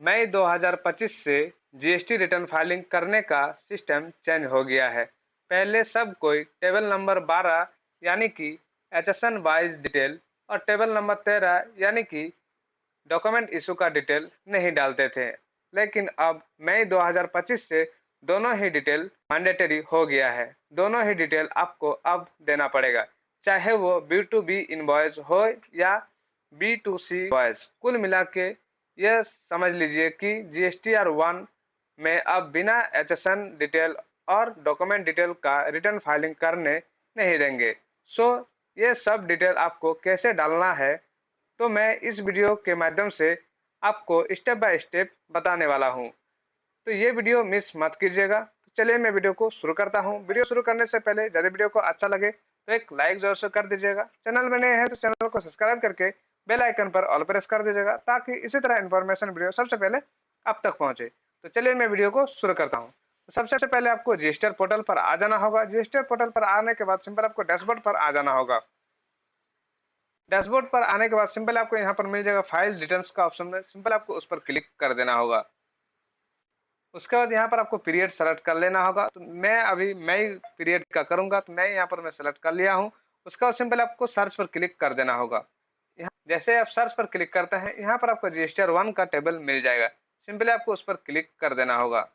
मई 2025 से GST return filing करने का सिस्टम चेंज हो गया है। पहले सब कोई टेबल नंबर 12 यानी कि एचएसएन वाइज डिटेल और टेबल नंबर 13 यानी कि डॉक्यूमेंट इशू का डिटेल नहीं डालते थे, लेकिन अब मई 2025 से दोनों ही डिटेल मैंडेटरी हो गया है। दोनों ही डिटेल आपको अब देना पड़ेगा, चाहे वो B2B इनवॉइस हो या B2C इनवॉइस। कुल मिला के यह समझ लीजिए कि GSTR 1 में अब बिना एचएसएन डिटेल और डॉक्यूमेंट डिटेल का रिटर्न फाइलिंग करने नहीं देंगे। ये सब डिटेल आपको कैसे डालना है तो मैं इस वीडियो के माध्यम से आपको स्टेप बाय स्टेप बताने वाला हूं। तो ये वीडियो मिस मत कीजिएगा। तो चलिए मैं वीडियो को शुरू करता हूं। वीडियो शुरू करने से पहले यदि वीडियो को अच्छा लगे तो एक लाइक जरूर से कर दीजिएगा। चैनल में नए हैं तो चैनल को सब्सक्राइब करके बेल आइकन पर ऑल प्रेस कर दीजिएगा, ताकि इसी तरह इन्फॉर्मेशन वीडियो सबसे पहले आप तक पहुंचे। तो चलिए मैं वीडियो को शुरू करता हूँ। तो सबसे पहले आपको जीएसटी पोर्टल पर आ जाना होगा। जीएसटी पोर्टल पर आने के बाद सिंपल आपको डैशबोर्ड पर आ जाना होगा। डैशबोर्ड पर आने के बाद सिंपल आपको यहाँ पर मिल जाएगा फाइल डिटेल्स का ऑप्शन में, सिंपल आपको उस पर क्लिक कर देना होगा। उसके बाद यहाँ पर आपको पीरियड सेलेक्ट कर लेना होगा। तो मैं अभी मई पीरियड का करूंगा, तो मैं यहाँ पर मैं सेलेक्ट कर लिया हूँ। उसके बाद सिंपल आपको सर्च पर क्लिक कर देना होगा। यहाँ जैसे आप सर्च पर क्लिक करते हैं, यहाँ पर आपको GSTR 1 का टेबल मिल जाएगा। सिंपली आपको उस पर क्लिक कर देना होगा।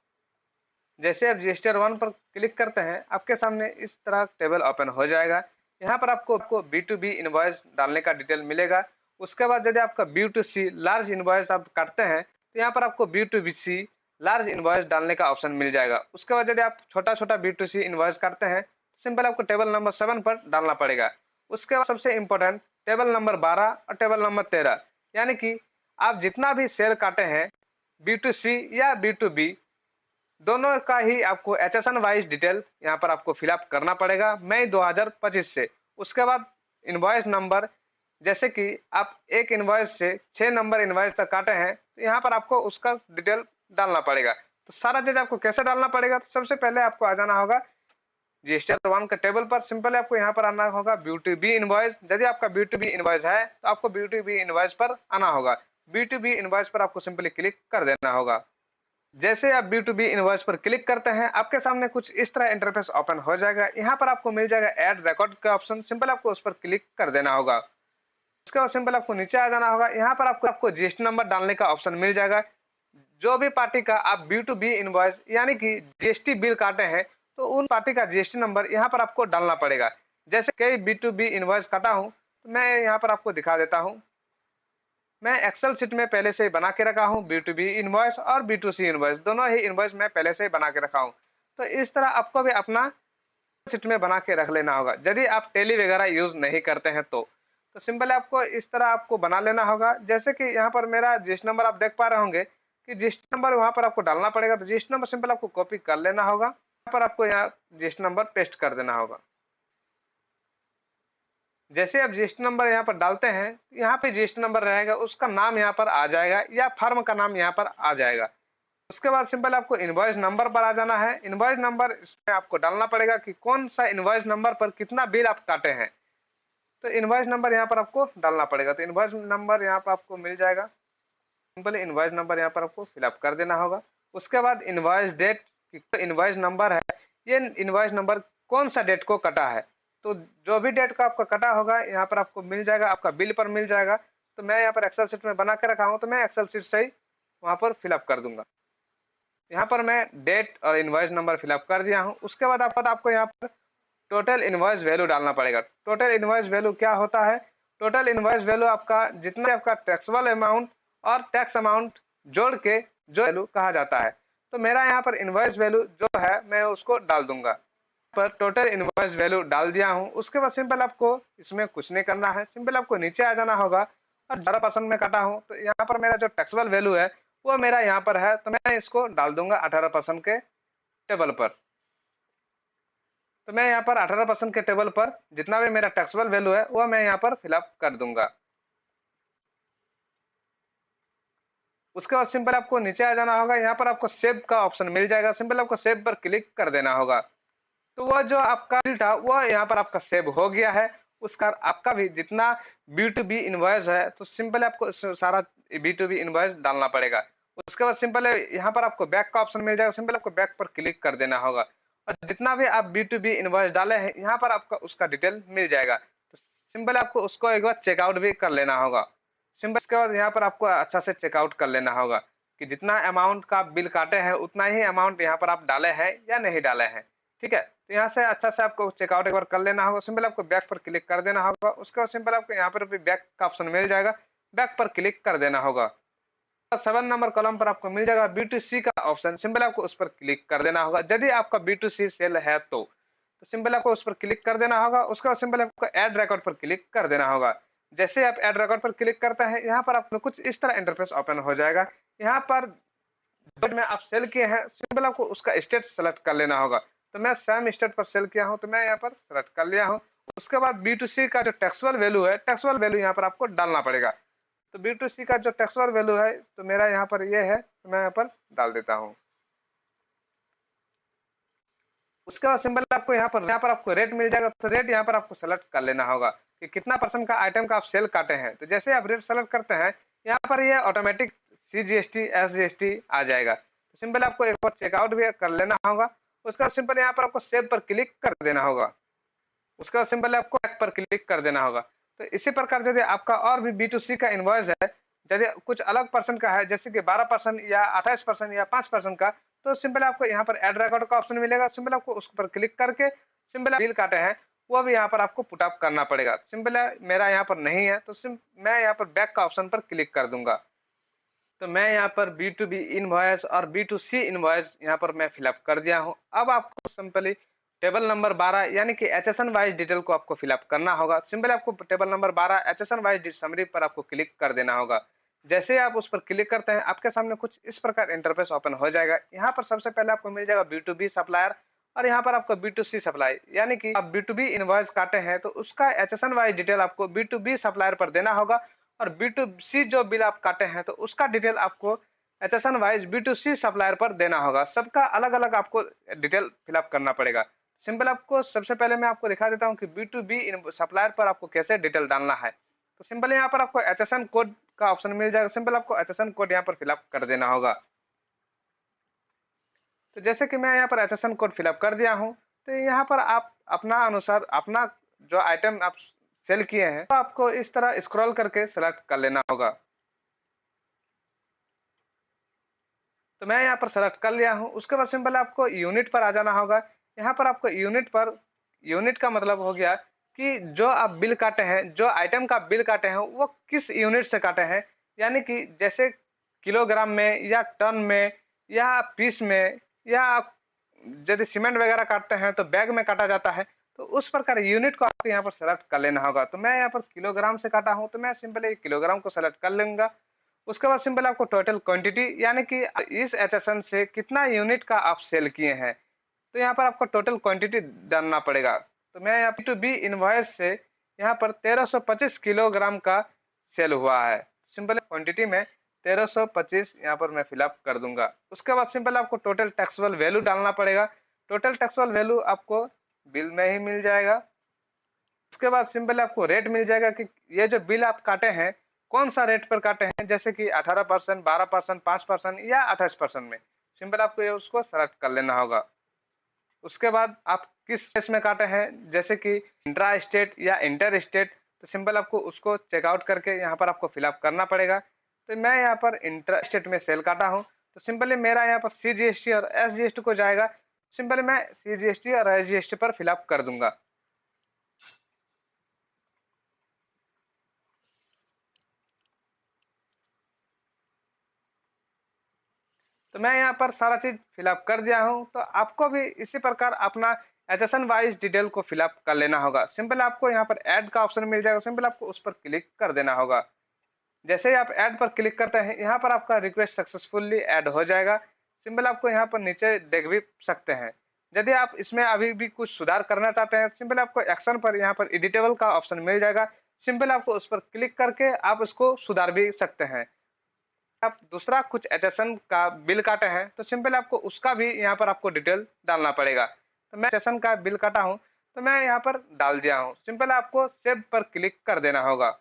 जैसे आप GSTR 1 पर क्लिक करते हैं, आपके सामने इस तरह टेबल ओपन हो जाएगा। यहाँ पर आपको B2B इनवॉइस डालने का डिटेल मिलेगा। उसके बाद यदि आपका B2C लार्ज इनवॉइस आप काटते हैं, तो यहाँ पर आपको B2BC लार्ज इनवॉइस डालने का ऑप्शन मिल जाएगा। उसके बाद यदि आप छोटा छोटा B2C इनवॉइस काटते हैं, सिंपल आपको टेबल नंबर 7 पर डालना पड़ेगा। उसके बाद सबसे इंपॉर्टेंट टेबल नंबर 12 और टेबल नंबर 13, यानी कि आप जितना भी सेल काटे हैं B2C या B2B, दोनों का ही आपको एचएसएन वाइज डिटेल यहाँ पर आपको फिलअप करना पड़ेगा मई 2025 से। उसके बाद इनवॉइस नंबर, जैसे कि आप एक इनवॉइस से 6 नंबर इनवॉइस तक काटे हैं, तो यहाँ पर आपको उसका डिटेल डालना पड़ेगा। तो सारा चीज आपको कैसे डालना पड़ेगा, तो सबसे पहले आपको आ जाना होगा GSTR 1 के टेबल पर। सिंपल आपको यहाँ पर आना होगा B2B इनवॉइस। यदि आपका B2B इनवॉइस है तो आपको B2B इनवॉइस पर आना होगा। B2B इनवॉइस पर आपको सिंपली क्लिक कर देना होगा। जैसे आप B2B इनवॉइस पर क्लिक करते हैं, आपके सामने कुछ इस तरह इंटरफेस ओपन हो जाएगा। यहाँ पर आपको मिल जाएगा ऐड रिकॉर्ड का ऑप्शन, सिंपल आपको उस पर क्लिक कर देना होगा। उसके बाद सिंपल आपको नीचे आ जाना होगा। यहाँ पर आपको GST नंबर डालने का ऑप्शन मिल जाएगा। जो भी पार्टी का आप B2B इनवॉइस यानी कि GST बिल काटे हैं, तो उन पार्टी का GST नंबर यहाँ पर आपको डालना पड़ेगा। जैसे कई B2B इनवॉइस काटा हूँ, तो मैं यहाँ पर आपको दिखा देता हूँ। मैं एक्सेल शीट में पहले से ही बना के रखा हूँ B2B इनवॉइस और B2C इनवॉइस, दोनों ही इनवॉइस मैं पहले से ही बना के रखा हूँ। तो इस तरह आपको भी अपना शीट में बना के रख लेना होगा। यदि आप टैली वगैरह यूज नहीं करते हैं तो सिंपल आपको इस तरह आपको बना लेना होगा। जैसे कि यहाँ पर मेरा GST नंबर आप देख पा रहे होंगे कि GST नंबर वहां पर आपको डालना पड़ेगा। तो GST नंबर सिंपल आपको कॉपी कर लेना होगा, यहाँ पर आपको यहाँ GST नंबर पेस्ट कर देना होगा। जैसे आप GST नंबर यहाँ पर डालते हैं, यहाँ पे GST नंबर रहेगा, उसका नाम यहाँ पर आ जाएगा या फर्म का नाम यहाँ पर आ जाएगा। उसके बाद सिंपल आपको इनवॉइस नंबर पर आ जाना है। इनवॉइस नंबर इसमें आपको डालना पड़ेगा कि कौन सा इनवॉइस नंबर पर कितना बिल आप काटे हैं। तो इनवॉइस नंबर यहाँ पर आपको डालना पड़ेगा। तो इनवॉइस नंबर यहाँ पर आपको मिल जाएगा। सिंपल इनवॉइस नंबर यहाँ पर आपको फिलअप कर देना होगा। उसके बाद इनवॉइस डेट, इनवॉइस नंबर है, ये इनवॉइस नंबर कौन सा डेट को कटा है। तो जो भी डेट का आपका कटा होगा यहाँ पर आपको मिल जाएगा, आपका बिल पर मिल जाएगा। तो मैं यहाँ पर एक्सेल शीट में बना के रखा हूँ, तो मैं एक्सेल शीट से ही वहाँ पर फिलअप कर दूंगा। यहाँ पर मैं डेट और इनवॉइस नंबर फिलअप कर दिया हूँ। उसके बाद आपको यहाँ पर टोटल इनवॉइस वैल्यू डालना पड़ेगा। टोटल इनवॉइस वैल्यू क्या होता है? टोटल इनवॉइस वैल्यू आपका जितना आपका टैक्सेबल अमाउंट और टैक्स अमाउंट जोड़ के जो वैल्यू कहा जाता है। तो मेरा यहाँ पर इनवॉइस वैल्यू जो है मैं उसको डाल दूंगा। पर टोटल इनवॉइस वैल्यू डाल दिया हूँ। उसके बाद सिंपल आपको इसमें कुछ नहीं करना है, सिंपल आपको नीचे आ जाना होगा। और 18% में काटा हूँ, तो यहाँ पर मेरा जो टैक्सेबल वैल्यू है वो मेरा यहाँ पर है, तो मैं इसको डाल दूंगा 18% के टेबल पर। तो मैं यहाँ पर 18% के टेबल पर जितना भी मेरा टैक्सेबल वैल्यू है वो मैं यहाँ पर फिलअप कर दूंगा। उसके बाद सिंपल आपको नीचे आ जाना होगा। यहाँ पर आपको सेव का ऑप्शन मिल जाएगा, सिंपल आपको सेव पर क्लिक कर देना होगा। तो वह जो आपका बिल था वो यहाँ पर आपका सेव हो गया है। उसका आपका भी जितना B2B इनवॉइस है, तो सिंपल आपको सारा B2B इनवॉइस डालना पड़ेगा। उसके बाद सिंपल है यहाँ पर आपको बैक का ऑप्शन मिल जाएगा, सिंपल आपको बैक पर क्लिक कर देना होगा और जितना भी आप B2B इनवॉइस डाले हैं यहाँ पर आपका उसका डिटेल मिल जाएगा। तो सिंपल आपको उसको एक बार चेकआउट भी कर लेना होगा। सिंपल इसके बाद यहाँ पर आपको अच्छा से चेकआउट कर लेना होगा कि जितना अमाउंट का बिल काटे हैं उतना ही अमाउंट यहाँ पर आप डाले हैं या नहीं डाले हैं। ठीक है, तो यहाँ से अच्छा से आपको चेकआउट एक बार कर लेना होगा। सिंपल आपको बैक पर क्लिक कर देना होगा। उसके बाद सिंपल आपको यहाँ पर भी बैक का ऑप्शन मिल जाएगा, बैक पर क्लिक कर देना होगा। 7 नंबर कॉलम पर आपको मिल जाएगा B2C का ऑप्शन, सिंपल आपको उस पर क्लिक कर देना होगा। यदि आपका B2C सेल है तो सिंपल आपको उस पर क्लिक कर देना होगा। उसके बाद सिंपल आपको ऐड रिकॉर्ड पर क्लिक कर देना होगा। जैसे आप ऐड रिकॉर्ड पर क्लिक करते हैं यहाँ पर आपको कुछ इस तरह इंटरफेस ओपन हो जाएगा। यहाँ पर जो में आप सेल किए हैं सिंपल आपको उसका स्टेट सेलेक्ट कर लेना होगा। तो मैं सेम स्टेट पर सेल किया हूँ तो मैं यहाँ पर सेलेक्ट कर लिया हूँ। उसके बाद B2C का जो टैक्सेबल वैल्यू है, टैक्सेबल वैल्यू यहाँ पर आपको डालना पड़ेगा। तो B2C का जो टैक्सेबल वैल्यू है तो मेरा यहाँ पर ये है, तो मैं यहाँ पर डाल देता हूँ। उसके बाद सिंपल आपको यहाँ पर आपको रेट मिल जाएगा। तो रेट यहाँ पर आपको सेलेक्ट कर लेना होगा कि कितना परसेंट का आइटम का आप सेल काटे हैं। तो जैसे आप रेट सेलेक्ट करते हैं यहाँ पर ये ऑटोमेटिक CGST SGST आ जाएगा। तो सिंपल आपको एक बार चेकआउट भी कर लेना होगा। उसका सिंपल यहाँ पर आपको सेव पर क्लिक कर देना होगा। उसके बाद सिंपल आपको बैक पर क्लिक कर देना होगा। तो इसी प्रकार यदि आपका और भी B2C का इनवॉइस है, यदि कुछ अलग परसेंट का है जैसे कि 12% या 28% या 5% का, तो सिंपल आपको यहाँ पर ऐड रिकॉर्ड का ऑप्शन मिलेगा। सिंपल आपको उस पर क्लिक करके सिंपल बिल काटे हैं वो भी यहाँ पर आपको पुट अप करना पड़ेगा। सिंपल है मेरा यहाँ पर नहीं है तो मैं यहाँ पर बैक का ऑप्शन पर क्लिक कर दूंगा। तो मैं यहाँ पर B2B इनवॉइस और B2C इनवॉइस यहाँ पर मैं फिलअप कर दिया हूँ। अब आपको सिंपली टेबल नंबर 12 यानी कि HSN वाइज डिटेल को आपको फिलअप करना होगा। सिंपल आपको table number 12 HSN wise summary पर आपको क्लिक कर देना होगा। जैसे आप उस पर क्लिक करते हैं आपके सामने कुछ इस प्रकार इंटरफेस ओपन हो जाएगा। यहाँ पर सबसे पहले आपको मिल जाएगा B2B सप्लायर और यहाँ पर आपको B2C सप्लाई, यानी कि आप B2B इनवॉइस काटे हैं तो उसका HSN वाइज डिटेल आपको B2B सप्लायर पर देना होगा और B2C जो बिल आप काटे हैं तो उसका डिटेल आपको HSN वाइज B2C सप्लायर पर देना होगा। सबका अलग अलग आपको डिटेल फिलअप करना पड़ेगा। सिंपल आपको सबसे पहले मैं आपको दिखा देता हूँ कि B2B सप्लायर पर आपको कैसे डिटेल डालना है। तो सिंपल यहाँ पर आपको HSN कोड का ऑप्शन मिल जाएगा। सिंपल आपको HSN कोड यहाँ पर फिलअप कर देना होगा। तो जैसे कि मैं यहाँ पर HSN कोड फिलअप कर दिया हूँ तो यहाँ पर आप अपना अनुसार अपना जो आइटम आप सेल किए हैं तो आपको इस तरह स्क्रॉल करके सेलेक्ट कर लेना होगा। तो मैं यहाँ पर सेलेक्ट कर लिया हूँ। उसके बाद सिंपल आपको यूनिट पर आ जाना होगा। यहाँ पर आपको यूनिट का मतलब हो गया कि जो आप बिल काटे हैं, जो आइटम का बिल काटे हैं वो किस यूनिट से काटे हैं, यानी कि जैसे किलोग्राम में या टन में या पीस में, या यदि सीमेंट वगैरह काटते हैं तो बैग में काटा जाता है। तो उस प्रकार यूनिट को आपको यहाँ पर सेलेक्ट कर लेना होगा। तो मैं यहाँ पर किलोग्राम से काटा हूँ तो मैं सिंपल किलोग्राम को सेलेक्ट कर लूंगा। उसके बाद सिंपल आपको टोटल क्वांटिटी यानी कि इस HSN से कितना यूनिट का आप सेल किए हैं तो यहाँ पर आपको टोटल क्वांटिटी डालना पड़ेगा। तो मैं यहाँ B2B इनवॉइस से यहाँ पर 1325 किलोग्राम का सेल हुआ है। सिंपल क्वांटिटी में 1325 यहाँ पर मैं फिलअप कर दूंगा। उसके बाद सिंपल आपको टोटल टैक्सेबल वैल्यू डालना पड़ेगा। टोटल टैक्सेबल वैल्यू आपको बिल में ही मिल जाएगा। उसके बाद सिंपल आपको रेट मिल जाएगा कि ये जो बिल आप काटे हैं कौन सा रेट पर काटे हैं, जैसे कि 18%, 12%, 5% या 28% में। सिंपल आपको ये उसको सेलेक्ट कर लेना होगा। उसके बाद आप किस केस में काटे हैं, जैसे कि इंट्रा स्टेट या इंटर स्टेट, तो सिंपल आपको उसको चेकआउट करके यहाँ पर आपको फिलअप करना पड़ेगा। तो मैं यहाँ पर इंट्रा स्टेट में सेल काटा हूँ तो सिंपली मेरा यहाँ पर CGST और SGST को जाएगा। सिंपली मैं CGST और SGST पर फिलअप कर दूंगा। तो मैं यहाँ पर सारा चीज फिलअप कर दिया हूँ। तो आपको भी इसी प्रकार अपना HSN वाइज डिटेल को फिलअप कर लेना होगा। सिंपल आपको यहाँ पर ऐड का ऑप्शन मिल जाएगा। सिंपल आपको उस पर क्लिक कर देना होगा। जैसे ही आप ऐड पर क्लिक करते हैं यहाँ पर आपका रिक्वेस्ट सक्सेसफुली ऐड हो जाएगा। सिंपल आपको यहाँ पर नीचे देख भी सकते हैं। यदि आप इसमें अभी भी कुछ सुधार करना चाहते हैं सिंपल आपको एक्शन पर यहाँ पर एडिटेबल का ऑप्शन मिल जाएगा। सिंपल आपको उस पर क्लिक करके आप इसको सुधार भी सकते हैं। आप दूसरा कुछ HSN का बिल काटे हैं तो सिंपल आपको उसका भी यहाँ पर आपको डिटेल डालना पड़ेगा। तो मैं HSN का बिल काटा हूँ तो मैं यहाँ पर डाल दिया हूँ। सिंपल आपको सेव पर क्लिक कर देना होगा।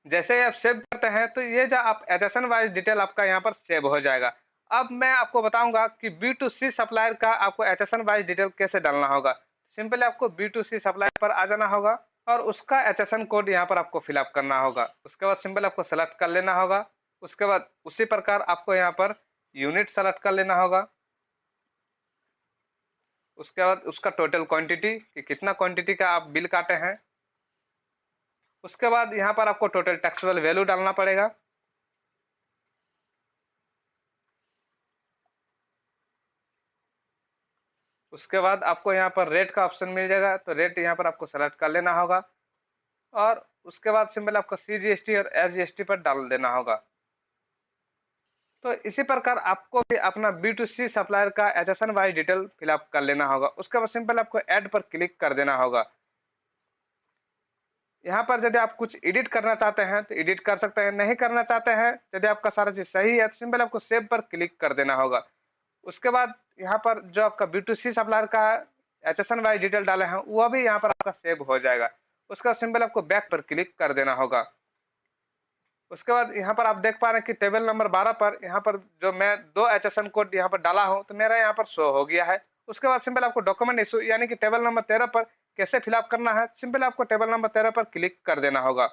जैसे ही आप सेव करते हैं तो ये जो आप HSN वाइज डिटेल आपका यहाँ पर सेव हो जाएगा। अब मैं आपको बताऊंगा कि B2C सप्लायर का आपको एचएसएन वाइज डिटेल कैसे डालना होगा। सिंपली आपको B2C सप्लायर पर आ जाना होगा और उसका एचएसएन कोड यहाँ पर आपको फिलअप करना होगा। उसके बाद सिंपल आपको सेलेक्ट कर लेना होगा। उसके बाद उसी प्रकार आपको यहाँ पर यूनिट सेलेक्ट कर लेना होगा। उसके बाद उसका टोटल क्वांटिटी कि कितना क्वांटिटी का आप बिल काटे हैं। उसके बाद यहाँ पर आपको टोटल टैक्सेबल वैल्यू डालना पड़ेगा। उसके बाद आपको यहाँ पर रेट का ऑप्शन मिल जाएगा, तो रेट यहाँ पर आपको सेलेक्ट कर लेना होगा और उसके बाद सिंपल आपको CGST और SGST पर डाल देना होगा। तो इसी प्रकार आपको भी अपना B2C सप्लायर का एचएसएन वाइज डिटेल फिलअप कर लेना होगा। उसके बाद सिंपल आपको ऐड पर क्लिक कर देना होगा। यहाँ पर यदि आप कुछ एडिट करना चाहते हैं तो एडिट कर सकते हैं, नहीं करना चाहते हैं यदि आपका सारा चीज सही है तो सिंपल आपको सेव पर क्लिक कर देना होगा। उसके बाद यहाँ पर जो आपका B2C सप्लायर का एचएसएन वाइज डिटेल डाले हैं वह भी यहाँ पर आपका सेव हो जाएगा। उसका सिंपल आपको बैक पर क्लिक कर देना होगा। उसके बाद यहाँ पर आप देख पा रहे हैं कि टेबल नंबर 12 पर यहाँ पर जो मैं 2 एचएसएन कोड यहाँ पर डाला हूँ तो मेरा यहाँ पर शो हो गया है। उसके बाद सिंपल आपको डॉक्यूमेंट इशू यानी कि टेबल नंबर 13 पर कैसे फिलअप करना है, सिंपल आपको टेबल नंबर 13 पर क्लिक कर देना होगा।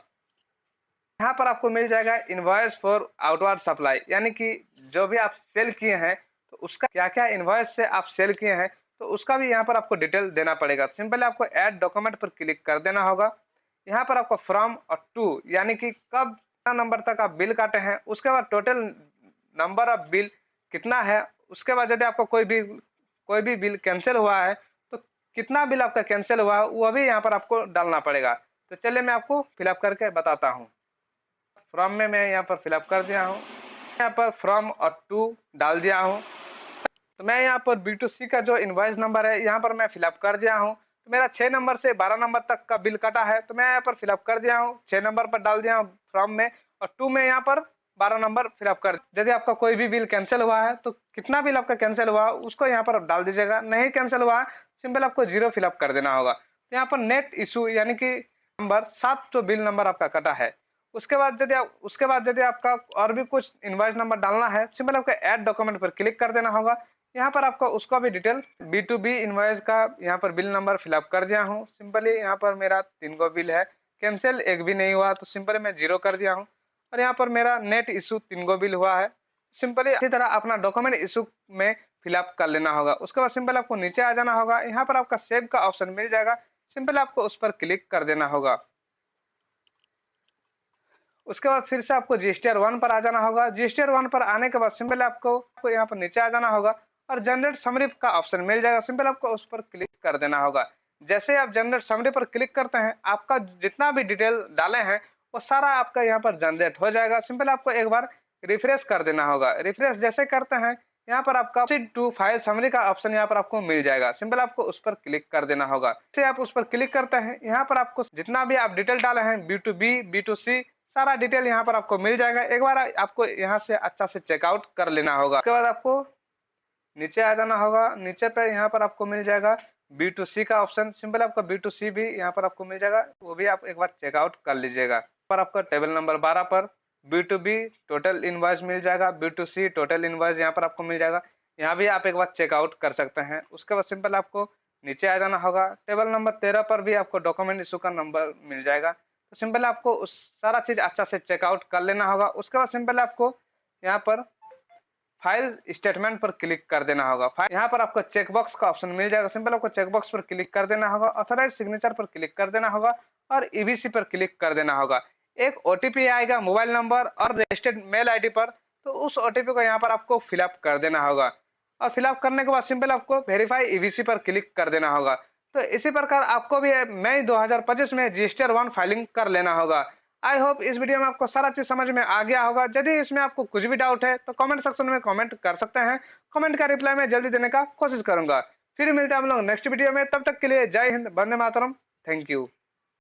यहाँ पर आपको मिल जाएगा इनवॉइस फॉर आउटवार्ड सप्लाई, यानी कि जो भी आप सेल किए हैं तो उसका क्या क्या इनवॉइस से आप सेल किए हैं तो उसका भी यहाँ पर आपको डिटेल देना पड़ेगा। सिंपल आपको ऐड डॉक्यूमेंट पर क्लिक कर देना होगा। यहाँ पर आपको फ्रॉम और टू यानी कि कब नंबर तक आप बिल काटे हैं, उसके बाद टोटल नंबर ऑफ बिल कितना है, उसके बाद यदि आपका कोई भी बिल कैंसिल हुआ है तो कितना बिल आपका कैंसिल हुआ है वो भी यहाँ पर आपको डालना पड़ेगा। तो चलिए मैं आपको फिलअप करके बताता हूँ। फ्रॉम में मैं यहाँ पर फिलअप कर दिया हूँ, यहाँ पर फ्रॉम और टू डाल दिया हूँ। तो मैं यहाँ पर B2C का जो इनवॉइस नंबर है यहाँ पर मैं फिलअप कर दिया हूँ। तो मेरा 6 नंबर से 12 नंबर तक का बिल कटा है तो मैं यहाँ पर फिलअप कर दिया हूँ, 6 नंबर पर डाल दिया हूँ फ्रॉम में और टू में यहाँ पर 12 नंबर फिलअप कर। यदि आपका कोई भी बिल कैंसिल हुआ है तो कितना बिल आपका कैंसिल हुआ उसको यहाँ पर डाल दीजिएगा, नहीं कैंसिल हुआ सिंपल आपको 0 फिलअप कर देना होगा। तो यहाँ पर नेट इशू यानी कि नंबर 7 जो बिल नंबर आपका कटा है। उसके बाद यदि आपका और भी कुछ इनवॉइस नंबर डालना है सिंपल आपको ऐड डॉक्यूमेंट पर क्लिक कर देना होगा। यहाँ पर आपको उसका भी डिटेल B2B इनवॉइस का यहाँ पर बिल नंबर फिलअप कर दिया हूँ। सिंपली यहाँ पर मेरा 3 गो बिल है, कैंसिल एक भी नहीं हुआ तो सिंपली मैं 0 कर दिया हूँ और यहाँ पर मेरा नेट इशू 3 गो बिल हुआ है। सिंपली इसी तरह अपना डॉक्यूमेंट इशू में फिलअप कर लेना होगा। उसके बाद सिंपल आपको नीचे आ जाना होगा, यहाँ पर आपका सेव का ऑप्शन मिल जाएगा, सिंपल आपको उस पर क्लिक कर देना होगा। उसके बाद फिर से आपको GSTR 1 पर आ जाना होगा। GSTR 1 पर आने के बाद सिंपल आपको यहाँ पर नीचे आ जाना होगा और जनरेट समरी का ऑप्शन मिल जाएगा, सिंपल आपको उस पर क्लिक कर देना होगा। जैसे आप जनरेट समरी पर क्लिक करते हैं आपका जितना भी डिटेल डाले हैं वो सारा आपका यहाँ पर जनरेट हो जाएगा। सिंपल आपको एक बार रिफ्रेश कर देना होगा। रिफ्रेश जैसे करते हैं यहाँ पर आपका टू फाइल समरी का ऑप्शन यहाँ पर आपको मिल जाएगा, सिंपल आपको उस पर क्लिक कर देना होगा। जैसे आप उस पर क्लिक करते हैं यहाँ पर आपको जितना भी आप डिटेल डाले हैं B2B B2C सारा डिटेल यहाँ पर आपको मिल जाएगा। एक बार आपको यहाँ से अच्छा से चेकआउट कर लेना होगा। उसके बाद आपको नीचे आ जाना होगा, नीचे पे यहाँ पर आपको मिल जाएगा B2C का ऑप्शन, सिंपल आपका B2C भी यहाँ पर आपको मिल जाएगा, वो भी आप एक बार चेकआउट कर लीजिएगा। पर आपका टेबल नंबर 12 पर B2B टोटल इनवॉइस मिल जाएगा, B2C टोटल इनवॉइस यहाँ पर आपको मिल जाएगा, यहाँ भी आप एक बार चेकआउट कर सकते हैं। उसके बाद सिंपल आपको नीचे आ जाना होगा, टेबल नंबर 13 पर भी आपको डॉक्यूमेंट इशू का नंबर मिल जाएगा। तो सिंपल आपको उस सारा चीज अच्छा से चेकआउट कर लेना होगा। उसके बाद सिंपल आपको यहाँ पर फाइल स्टेटमेंट पर क्लिक कर देना होगा। यहाँ पर आपको चेकबॉक्स का ऑप्शन मिल जाएगा, सिंपल आपको चेकबॉक्स पर क्लिक कर देना होगा, ऑथराइज सिग्नेचर पर क्लिक कर देना होगा और EBC पर क्लिक कर देना होगा। एक OTP आएगा मोबाइल नंबर और रजिस्टर्ड मेल ID पर, तो उस OTP को यहाँ पर आपको फिलअप कर देना होगा और फिलअप करने के बाद सिंपल आपको वेरीफाई EBC पर क्लिक कर देना होगा। तो इसी प्रकार आपको भी मई 2025 में GSTR 1 फाइलिंग कर लेना होगा। आई होप इस वीडियो में आपको सारा चीज समझ में आ गया होगा। यदि इसमें आपको कुछ भी डाउट है तो कमेंट सेक्शन में कमेंट कर सकते हैं, कमेंट का रिप्लाई मैं जल्दी देने का कोशिश करूंगा। फिर मिलते हैं हम लोग नेक्स्ट वीडियो में, तब तक के लिए जय हिंद, वंदे मातरम, थैंक यू।